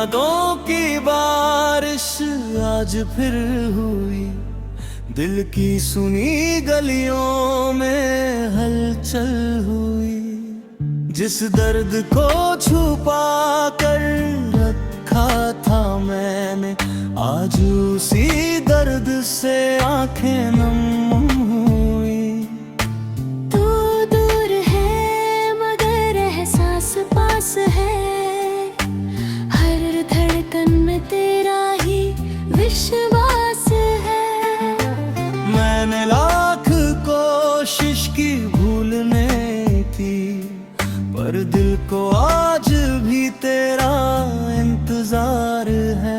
यादों की बारिश आज फिर हुई, दिल की सुनी गलियों में हलचल हुई। जिस दर्द को छुपा कर रखा था मैंने, आज उसी दर्द से आंखें नम हुई। तू दूर है मगर एहसास पास है, हर धड़कन में तेरा ही विश्वास है। मैंने लाख कोशिश की भूलने की, पर दिल को आज भी तेरा इंतजार है।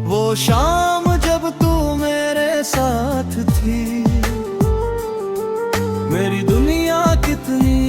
वो शाम जब तू मेरे साथ थी, मेरी दुनिया कितनी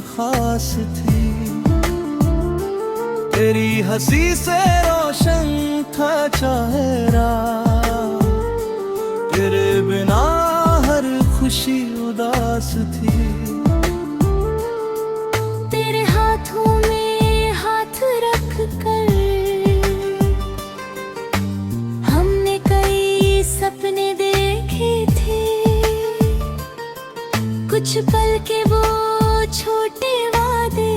खास थी। तेरी हंसी से रोशन था चेहरा, तेरे बिना हर खुशी उदास थी। तेरे हाथों में हाथ रख कर हमने कई सपने देखे थे। कुछ पल के वो छोटे वादे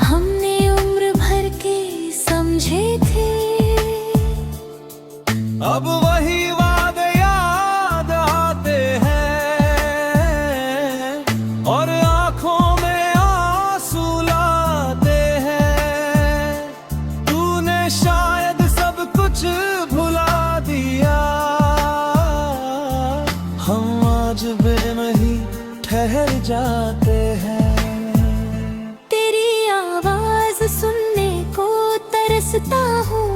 हमने उम्र भर के समझे थे। अब वही वादे याद आते हैं और आंखों में आंसू लाते हैं। तूने शायद सब कुछ भुला दिया, हम आज बेनहीं ठहर जाते हैं। तेरी आवाज सुनने को तरसता हूँ,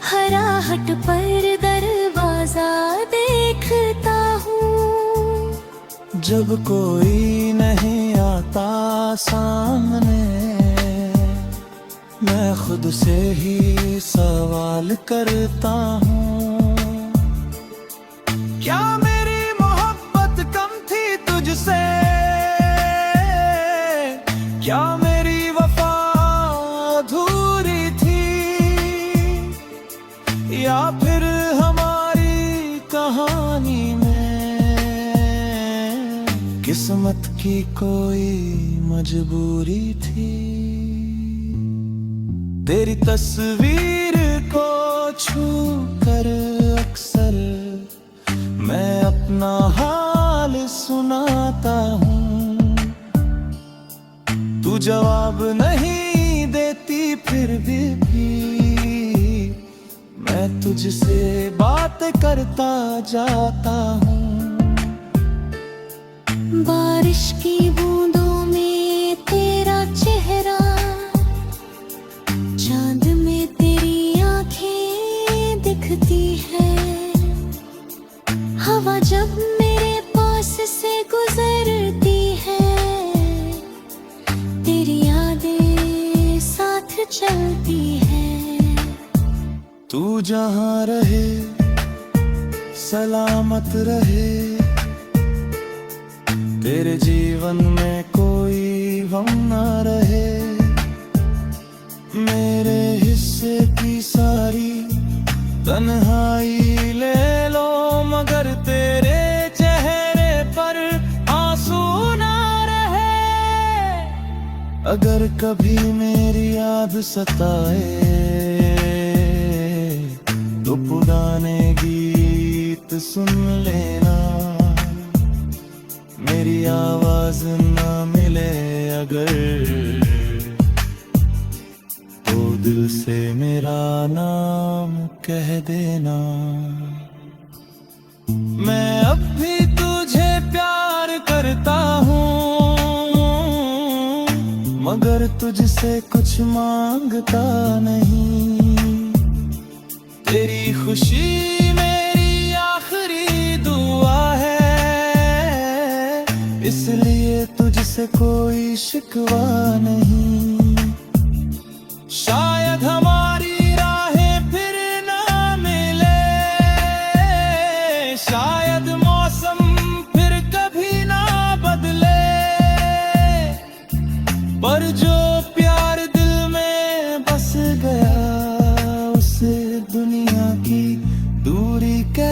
हर आहट पर दरवाजा देखता हूँ। जब कोई नहीं आता सामने, मैं खुद से ही सवाल करता हूँ, क्या मेरी मोहब्बत कम थी तुझसे? क्या मेरी वफा अधूरी थी? या फिर हमारी कहानी में किस्मत की कोई मजबूरी थी? तेरी तस्वीर को छू कर अक्सर मैं अपना हाल सुनाता हूँ। तू जवाब नहीं देती फिर भी मैं तुझसे बात करता जाता हूँ। बारिश की बूंदों में तेरा चेहरा, चांद में तेरी आंखें दिखती है। हवा जब मेरे पास से गुजरती है, तेरी यादें साथ चलती है। तू जहाँ रहे सलामत रहे, तेरे जीवन में कोई गम ना रहे। मेरे हिस्से की सारी तन्हाई ले लो, मगर तेरे चेहरे पर आंसू ना रहे। अगर कभी मेरी याद सताए तो पुराने गीत सुन लेना। मेरी आवाज ना मिले अगर, तो दिल से मेरा नाम कह देना। मैं अब भी तुझे प्यार करता हूँ, मगर तुझसे कुछ मांगता नहीं। तेरी खुशी मेरी आखिरी दुआ है, इसलिए तुझसे कोई शिकवा नहीं। शायद हमारी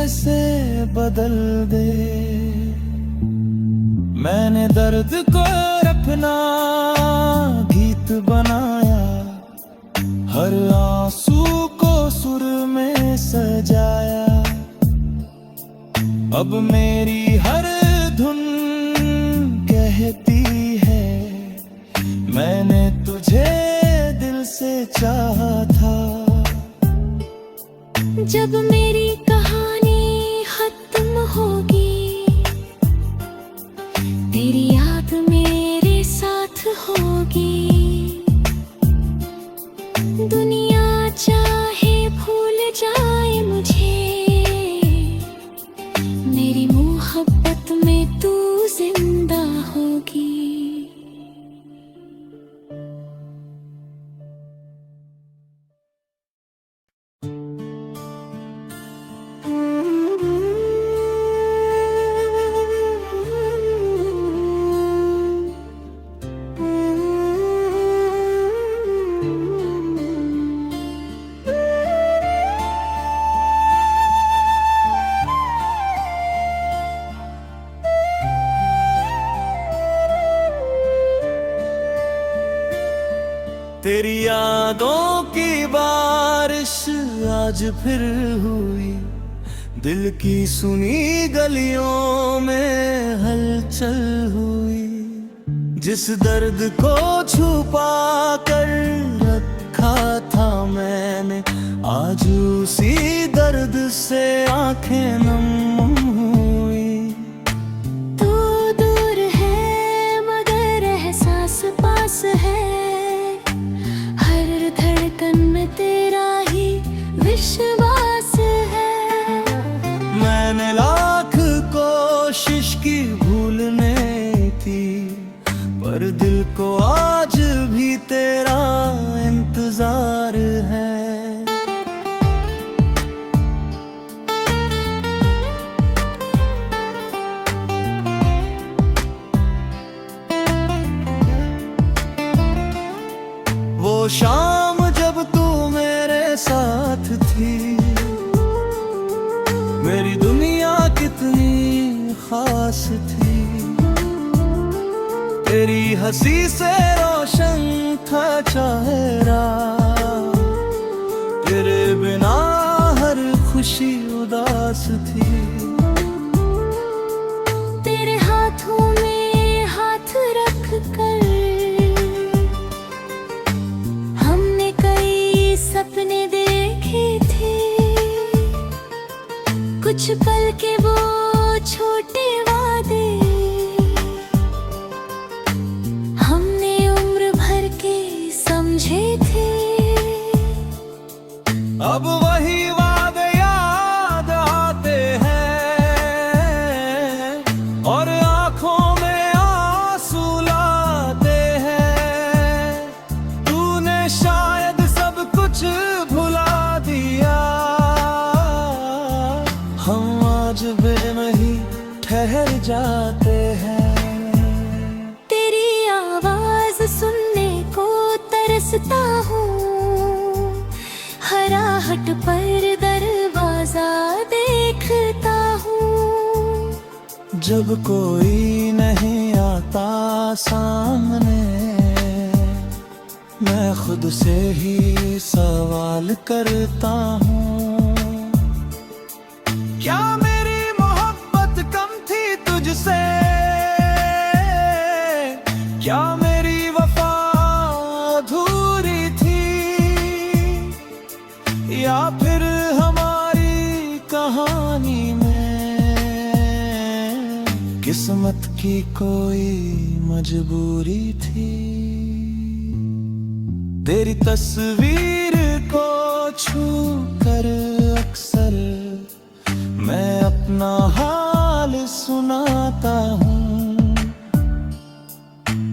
से बदल दे। मैंने दर्द को अपना गीत बनाया, हर आंसू को सुर में सजाया। अब मेरी हर धुन कहती है, मैंने तुझे दिल से चाहा था। जब मेरी कहानी खत्म होगी, तेरी याद मेरे साथ होगी। दुनिया चाहे भूल जाए मुझे, मेरी मोहब्बत में तू जिंदा होगी। तेरी यादों की बारिश आज फिर हुई, दिल की सुनी गलियों में हलचल हुई। जिस दर्द को छुपा कर रखा था मैंने, आज उसी दर्द से आंखें नम हुई। तू दूर है मगर एहसास पास है, तेरा ही विश्वास है। मैंने लाख कोशिश की भूलने की, पर दिल को आज भी तेरा इंतजार है। वो शाम जब तू मेरे साथ थी, मेरी दुनिया कितनी खास थी। तेरी हंसी से रोशन था चेहरा, तेरे बिना हर खुशी उदास थी। तेरे हाथों में हाथ रख कर सपने देखे थे, कुछ पल के वो छोटे वादे हमने उम्र भर के समझे थे। अब वही वादे याद आते हैं और आंखों में आंसू लाते हैं। तूने शायद कुछ भुला दिया, हम आज बेनहीं ठहर जाते हैं। तेरी आवाज सुनने को तरसता हूँ, हराहट पर दरवाजा देखता हूँ। जब कोई नहीं आता सामने, मैं खुद से ही सवाल करता हूँ, क्या मेरी मोहब्बत कम थी तुझसे? क्या मेरी वफा अधूरी थी? या फिर हमारी कहानी में किस्मत की कोई मजबूरी थी? तेरी तस्वीर को छू कर अक्सर मैं अपना हाल सुनाता हूँ।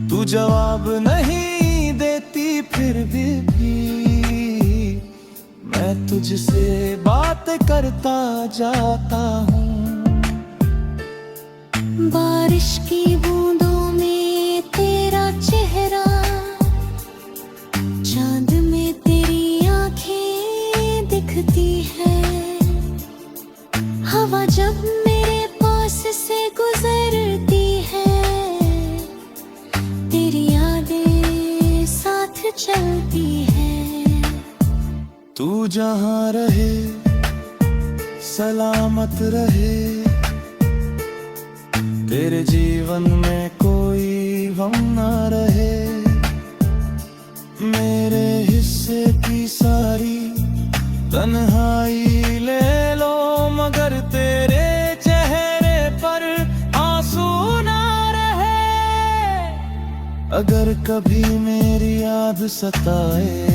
तू जवाब नहीं देती फिर भी मैं तुझसे बात करता जाता हूँ। बारिश की बूंदों में तेरा चेहरा, चांद में तेरी आंखें दिखती है। हवा जब मेरे पास से गुजरती है, तेरी यादें साथ चलती है। तू जहाँ रहे सलामत रहे, तेरे जीवन में कोई गम ना रहे। मेरे हिस्से की सारी तन्हाई ले लो, मगर तेरे चेहरे पर आंसू ना रहे। अगर कभी मेरी याद सताए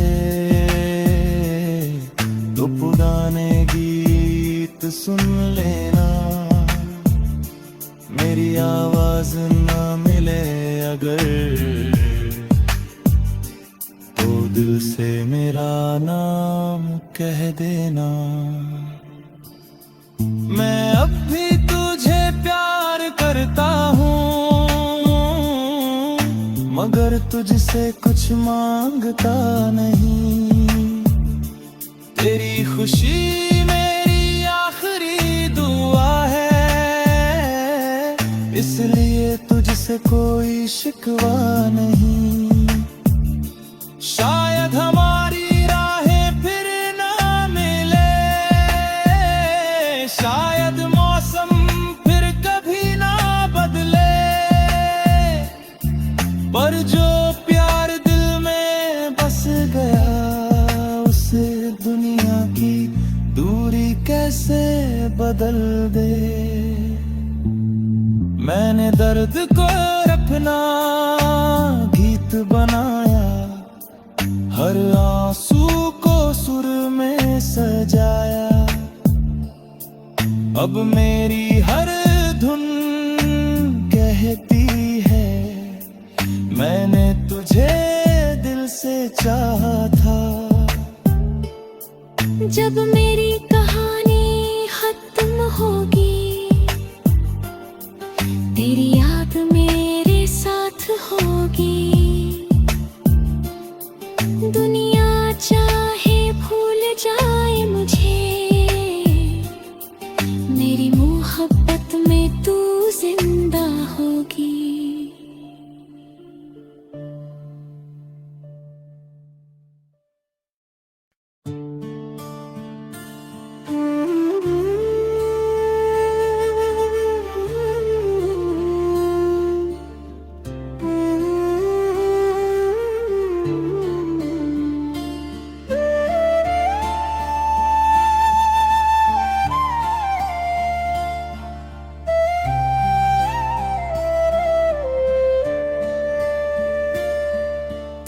तो पुराने गीत सुन लेना। मेरी आवाज ना मिले अगर, तो दिल से मेरा नाम कह देना। मैं अब भी तुझे प्यार करता हूँ, मगर तुझसे कुछ मांगता नहीं। तेरी खुशी मेरी आखिरी दुआ है, इसलिए तुझसे कोई शिकवा नहीं। शायद हमारी राहें फिर ना मिले, शायद मौसम फिर कभी ना बदले, पर जो प्यार दिल में बस गया, उसे दुनिया की दूरी कैसे बदल दे। मैंने दर्द को अपना गीत बनाया, हर आंसू को सुर में सजाया। अब मेरी हर धुन कहती है, मैंने तुझे दिल से चाहा था। जब मेरी कहानी खत्म होगी, तेरी याद मेरे साथ होगी। दुनिया चाहे भूल जाए मुझे, मेरी मोहब्बत में तू जिंदा होगी।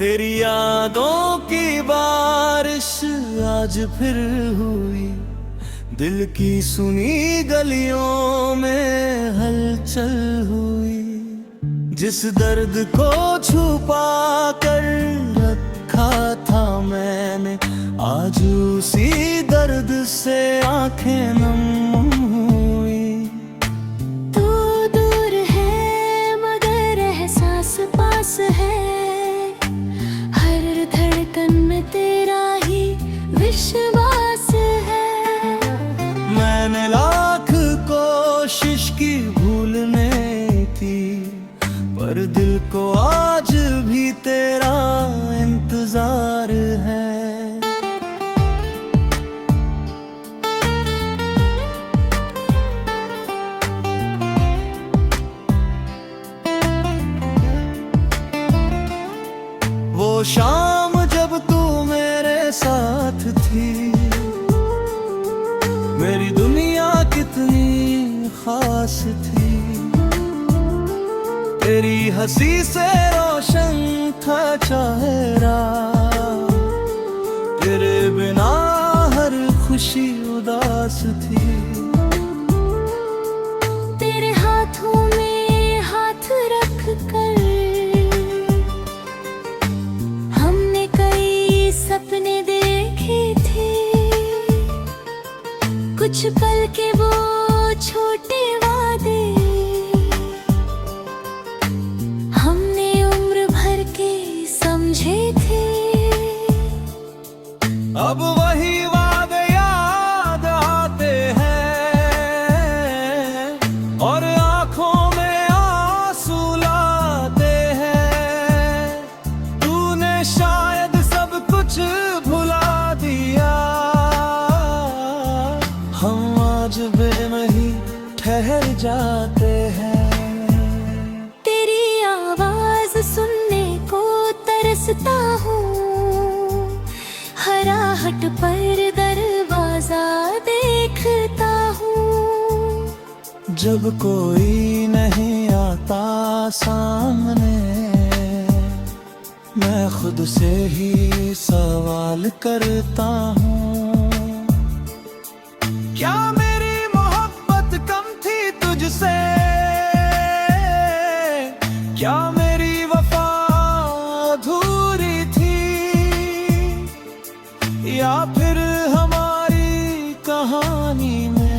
तेरी यादों की बारिश आज फिर हुई, दिल की सुनी गलियों में हलचल हुई। जिस दर्द को छुपा कर रखा था मैंने, आज उसी दर्द से आंखें नम हुई। तू दूर है मगर एहसास पास है, तेरा ही विश्वास है। मैंने लाख कोशिश की भूलने की, पर दिल को आज भी तेरा इंतजार है। वो शाम जब तू मेरे साथ थी, मेरी दुनिया कितनी खास थी। तेरी हंसी से रोशन था चेहरा, तेरे बिना हर खुशी उदास थी। तेरे हाथों में हाथ रख कर सपने देखे थे, कुछ पल के वो छोटे वादे हमने उम्र भर के समझे थे। अब वही वादे याद आते हैं, हम आज बेमही ठहर जाते हैं। तेरी आवाज सुनने को तरसता हूँ, हराहट पर दरवाजा देखता हूँ। जब कोई नहीं आता सामने, मैं खुद से ही सवाल करता हूँ, क्या मेरी मोहब्बत कम थी तुझसे? क्या मेरी वफा अधूरी थी? या फिर हमारी कहानी में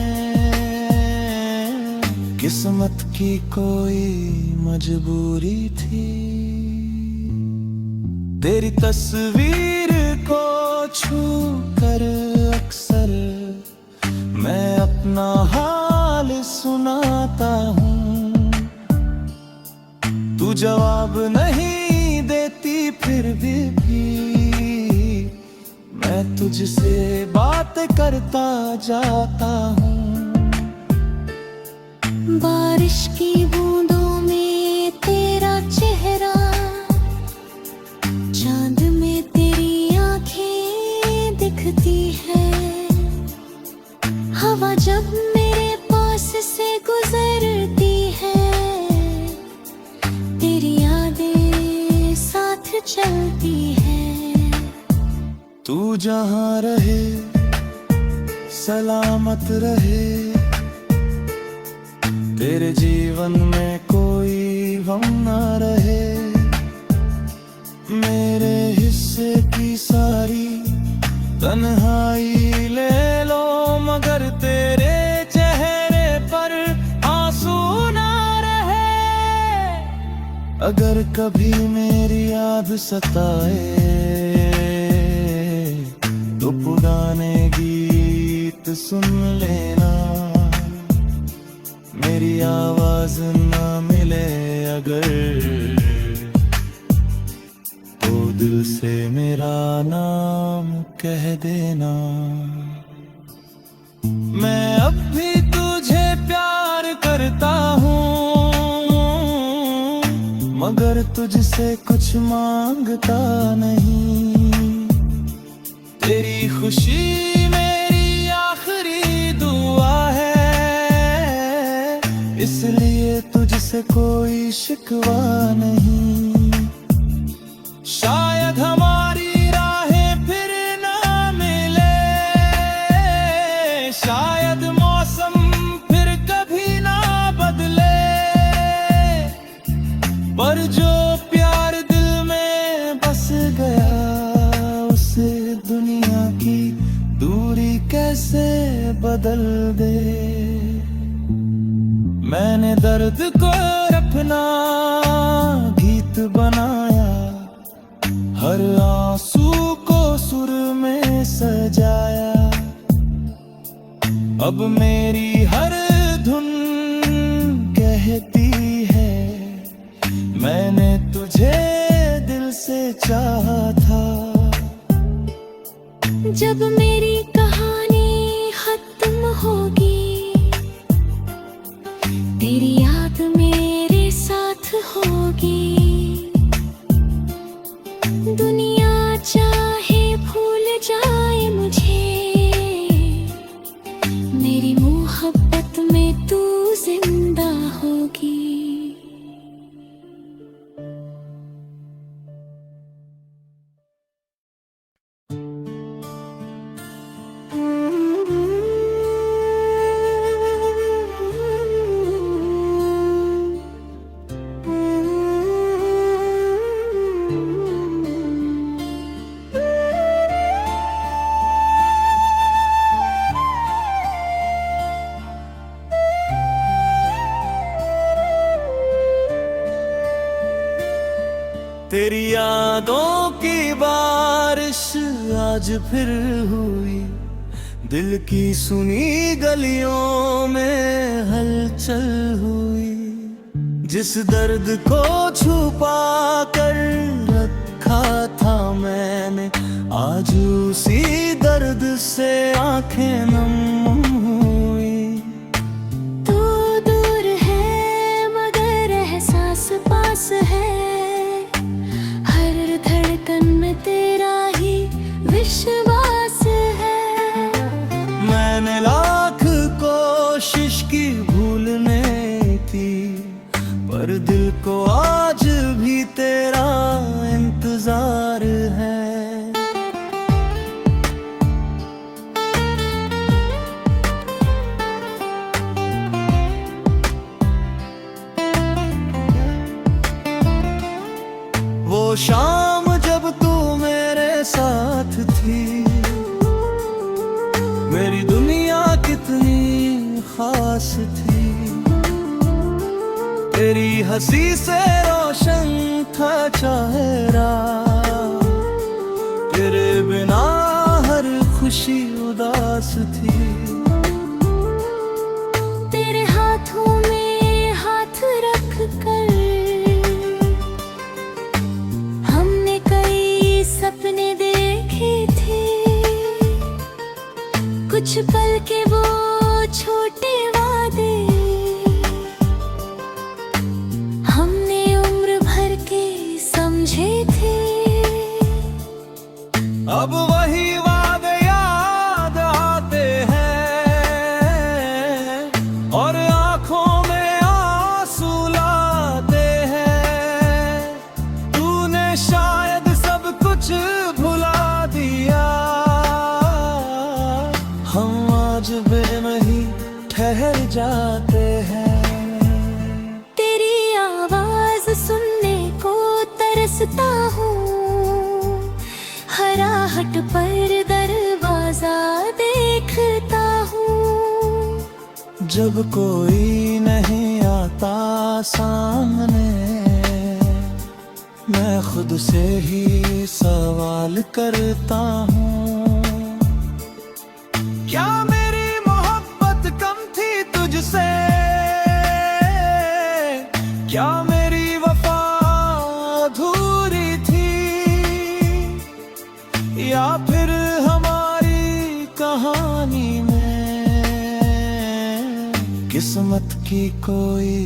किस्मत की कोई मजबूरी थी? तेरी तस्वीर को छू कर अक्सर मैं अपना हाल सुनाता हूँ। तू जवाब नहीं देती फिर भी मैं तुझसे बात करता जाता हूँ। बारिश की बूंदों में तेरा चेहरा, चांद में तेरी आंखें दिखती है। हवा जब मेरे पास से गुजरती है, तेरी यादें साथ चलती है। तू जहाँ रहे सलामत रहे, तेरे जीवन में कोई गम ना रहे। मेरे हिस्से की सारी तन्हाई ले लो, मगर तेरे चेहरे पर आंसू ना रहे। अगर कभी मेरी याद सताए तो पुराने गीत सुन लेना। मेरी आवाज ना मिले अगर, तो दिल से मेरा नाम कह देना। मैं अब भी तुझे प्यार करता हूँ, मगर तुझसे कुछ मांगता नहीं। तेरी खुशी मेरी आखिरी दुआ है, इसलिए तुझसे कोई शिकवा नहीं। शायद हमारी राहें फिर ना मिले, शायद मौसम फिर कभी ना बदले, पर जो प्यार दिल में बस गया, उसे दुनिया की दूरी कैसे बदल दे। मैंने दर्द को अपना गीत बनाया, हर आंसू को सुर में सजाया। अब मेरी हर धुन कहती है, मैंने तुझे दिल से चाहा था। जब मेरी कहानी खत्म होगी, तेरी याद मेरे साथ होगी। दुनिया चाहे भूल जाए मुझे, मेरी मोहब्बत में तू जिंदा होगी। तेरी यादों की बारिश आज फिर हुई, दिल की सुनी गलियों में हलचल हुई। जिस दर्द को छुपा कर रखा था मैंने, आज उसी दर्द से आंखें नम मैंने लाख कोशिश की भूलने की, पर दिल को आज भी तेरा इंतजार है। वो शाम जब तू मेरे साथ थी, मेरी दुनिया कितनी खास थी। तेरी हंसी से रोशन था चेहरा, तेरे बिना हर खुशी उदास थी। तेरे हाथों में हाथ रख कर हमने कई सपने देखे थे। कुछ पल के वो छोटे वादे हमने उम्र भर के समझे थे। अब वही वादे याद आते हैं और आंखों में आंसू लाते हैं। तूने शायद सब कुछ भुला दिया, हम आज बेमही ठहर जाते हैं। तेरी आवाज सुनने को तरसता हूँ, हराहट पर दरवाजा देखता हूँ। जब कोई नहीं आता सामने, मैं खुद से ही सवाल करता हूँ, क्या मेरी मोहब्बत कम थी तुझसे? क्या मेरी वफा अधूरी थी? या फिर हमारी कहानी में किस्मत की कोई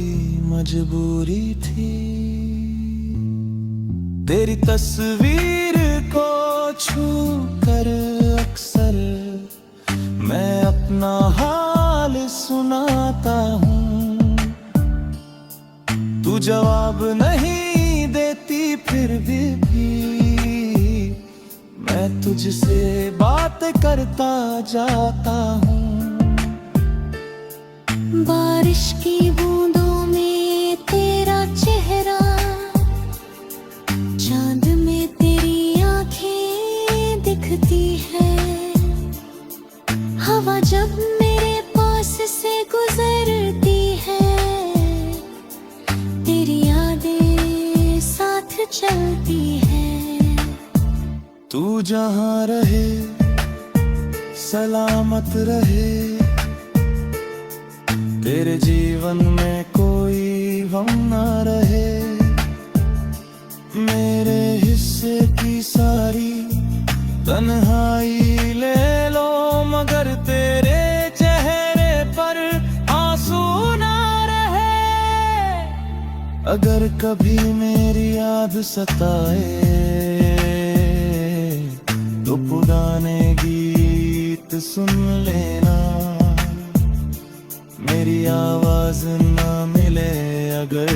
मजबूरी थी? तेरी तस्वीर को छू कर अक्सर मैं अपना हाल सुनाता हूँ। तू जवाब नहीं देती फिर भी मैं तुझसे बात करता जाता हूँ। बारिश की बूंदों में तेरा चेहरा, चांद में तेरी आंखें दिखती है। हवा जब मेरे पास से गुजरती है, तेरी यादें साथ चलती है। तू जहाँ रहे सलामत रहे, तेरे जीवन में कोई गम ना रहे। मेरे हिस्से की सारी तन्हाई ले लो, मगर तेरे चेहरे पर आंसू ना रहे। अगर कभी मेरी याद सताए तो पुराने गीत सुन लेना। मेरी आवाज ना मिले अगर